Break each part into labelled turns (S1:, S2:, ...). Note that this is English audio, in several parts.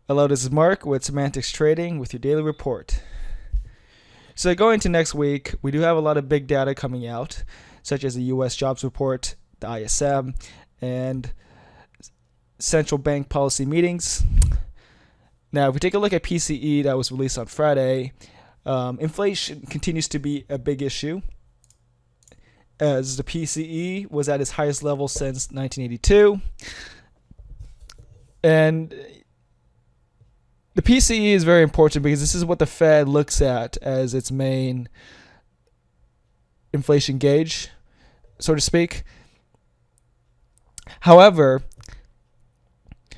S1: Hello, this is Mark with Semantics Trading with your daily report. So going into next week, we do have a lot of big data coming out, such as the U.S. jobs report, the ISM, and central bank policy meetings. Now, if we take a look at PCE that was released on Friday, inflation continues to be a big issue, as the PCE was at its highest level since 1982. And the PCE is very important because this is what the Fed looks at as its main inflation gauge, so to speak. However,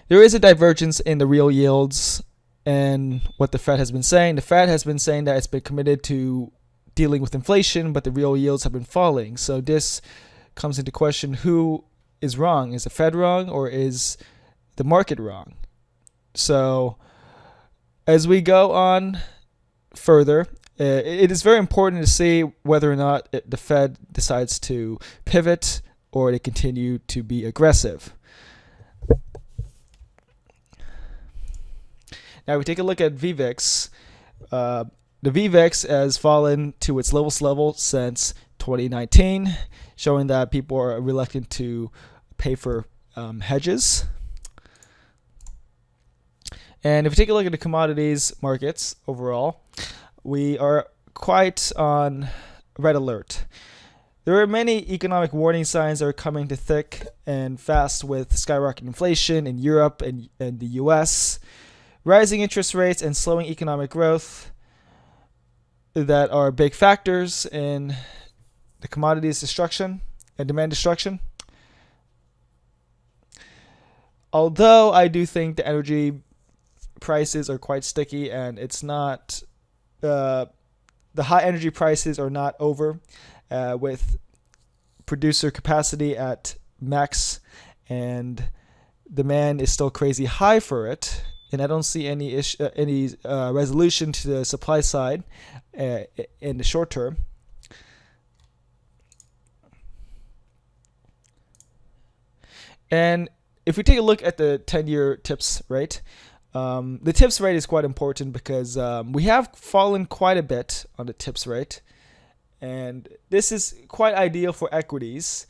S1: there is a divergence in the real yields and what the Fed has been saying. The Fed has been saying that it's been committed to dealing with inflation, but the real yields have been falling. So this comes into question: who is wrong? Is the Fed wrong, or is the market wrong? So as we go on further, it is very important to see whether or not the Fed decides to pivot or to continue to be aggressive. Now we take a look at VVIX. The VVIX has fallen to its lowest level since 2019, showing that people are reluctant to pay for hedges. And if we take a look at the commodities markets overall, we are quite on red alert. There are many economic warning signs that are coming to thick and fast with skyrocketing inflation in Europe and the US, rising interest rates, and slowing economic growth that are big factors in the commodities destruction and demand destruction. Although I do think the energy prices are quite sticky, and it's not the high energy prices are not over, with producer capacity at max, and demand is still crazy high for it, and I don't see any resolution to the supply side in the short term. And if we take a look at the 10-year TIPS rate, the TIPS rate is quite important because we have fallen quite a bit on the TIPS rate, and this is quite ideal for equities.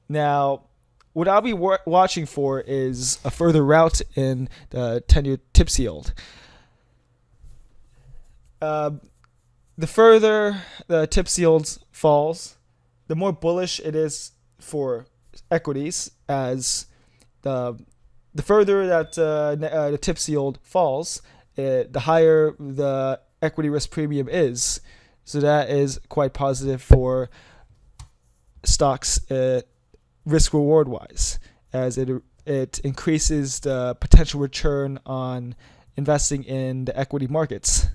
S1: Now, what I'll be watching for is a further rout in the 10-year TIPS yield. The further the TIPS yield falls, the more bullish it is for equities, as the further that the TIPS yield falls, the higher the equity risk premium is. So that is quite positive for stocks risk reward wise, as it increases the potential return on investing in the equity markets.